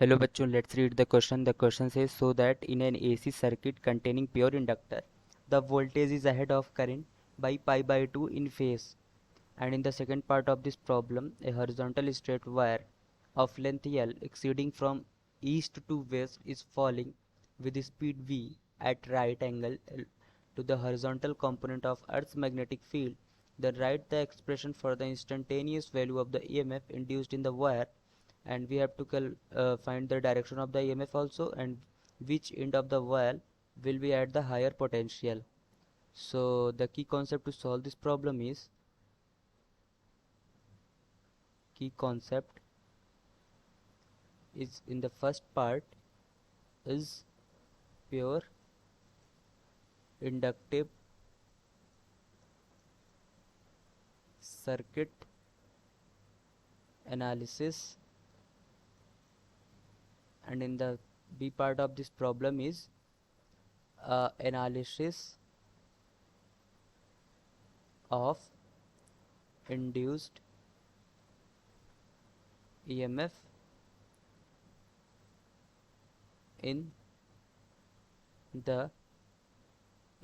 Hello bachcho, let's read the question. The question says, so that in an AC circuit containing pure inductor, the voltage is ahead of current by pi by 2 in phase. And in the second part of this problem, a horizontal straight wire of length L exceeding from east to west is falling with speed v at right angle to the horizontal component of Earth's magnetic field. Then write the expression for the instantaneous value of the EMF induced in the wire, and we have to find the direction of the EMF also, and which end of the wire will be at the higher potential. So the key concept is in the first part is pure inductive circuit analysis, and in the B part of this problem is analysis of induced EMF in the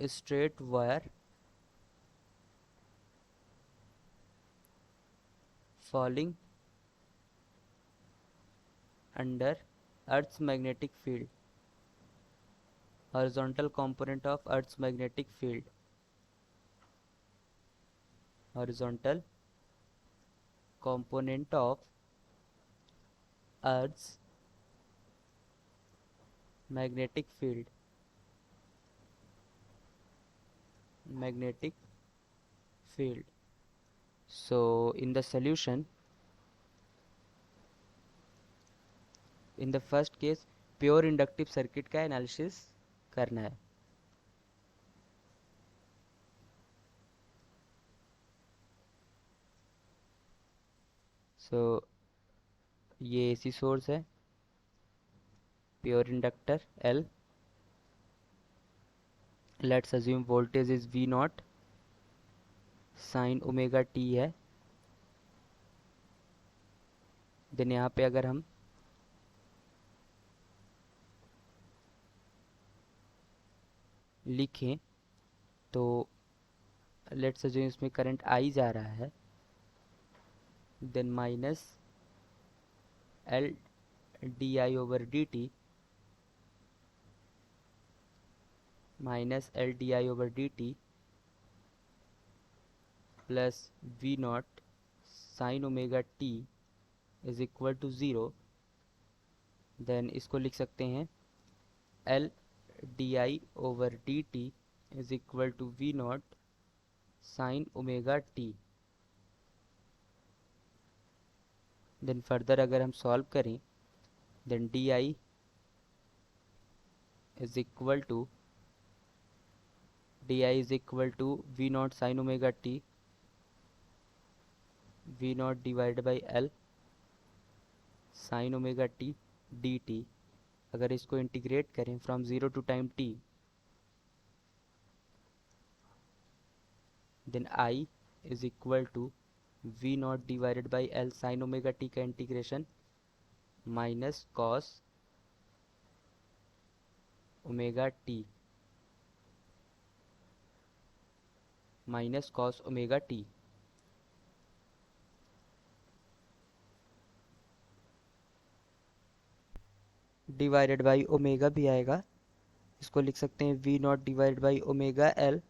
straight wire falling under Earth's magnetic field, horizontal component of Earth's magnetic field, horizontal component of Earth's magnetic field, magnetic field. So in the solution, in the first case pure inductive circuit का analysis करना है. So ये AC source है, pure inductor L. Let's assume voltage is V naught, sine omega T है. Then यहाँ पे अगर हम लिखें तो लेट्स अज्यूम इसमें करंट आई जा रहा है, then minus L D I over D T, minus L D I over D T plus V naught sine omega T is equal to zero. Then इसको लिख सकते हैं L D I over D T is equal to V naught sine omega T. Then further अगर हम solve करें, then D I is equal to V naught sine omega T, V naught divide by L sine omega T D T. अगर इसको integrate करें from zero to time T, then I is equal to V naught divided by L sine omega T का integration minus cos omega T, minus cos omega T. Divided by omega भी आएगा, इसको लिख सकते हैं V naught divided by omega L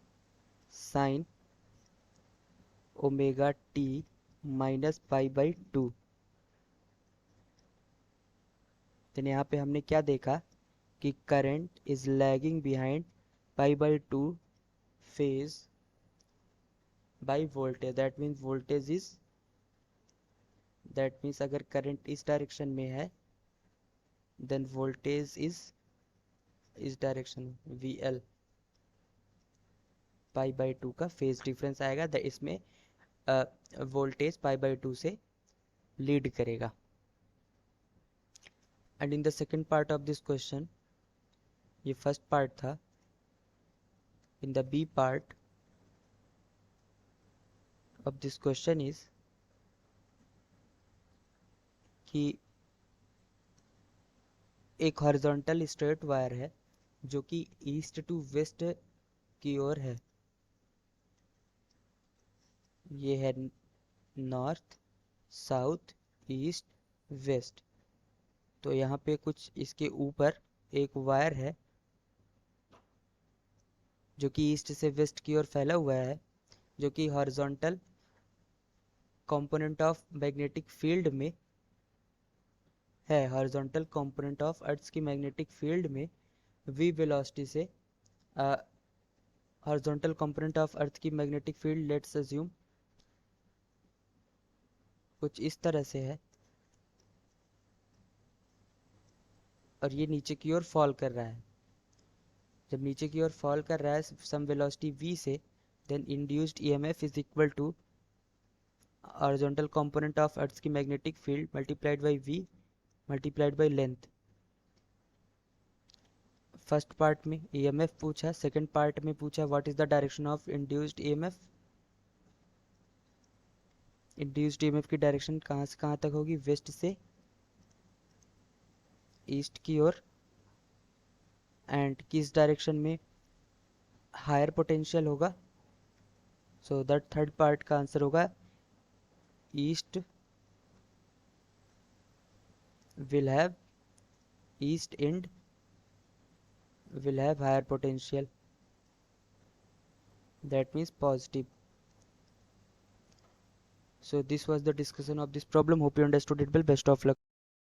sine omega T minus pi by two. तो यहाँ पे हमने क्या देखा कि current is lagging behind pi by two phase by voltage. That means अगर करंट इस डायरेक्शन में है, देन वोल्टेज इस direction V L pi by two का फेज डिफरेंस आएगा. इसमें वोल्टेज पाई बाई टू से लीड करेगा. And in the second part of this question, ये फर्स्ट पार्ट था, in the B part of this question is कि एक horizontal straight wire है जो कि ईस्ट टू वेस्ट की ओर है, ये है नॉर्थ साउथ ईस्ट वेस्ट। तो यहाँ पे कुछ इसके ऊपर एक वायर है जो कि ईस्ट से वेस्ट की ओर फैला हुआ है, जो कि horizontal component of magnetic field में है। हॉरिजॉन्टल कंपोनेंट ऑफ अर्थ की मैग्नेटिक फील्ड में v वेलोसिटी से हॉरिजॉन्टल कंपोनेंट ऑफ अर्थ की मैग्नेटिक फील्ड लेट्स अज्यूम कुछ इस तरह से है, और ये नीचे की ओर फॉल कर रहा है। जब नीचे की ओर फॉल कर रहा है सम वेलोसिटी v से, then induced EMF is equal to horizontal component of earth की magnetic field multiplied by v multiplied by length. First part में ईएमएफ पूछा, सेकंड पार्ट में पूछा what is the direction of induced EMF. Induced EMF की direction कहाँ से कहाँ तक होगी, वेस्ट से ईस्ट की ओर, एंड किस डायरेक्शन में हायर पोटेंशियल होगा। सो दैट थर्ड पार्ट का आंसर होगा east will have east end will have higher potential, that means positive. So this was the discussion of this problem. Hope you understood it well. Best of luck.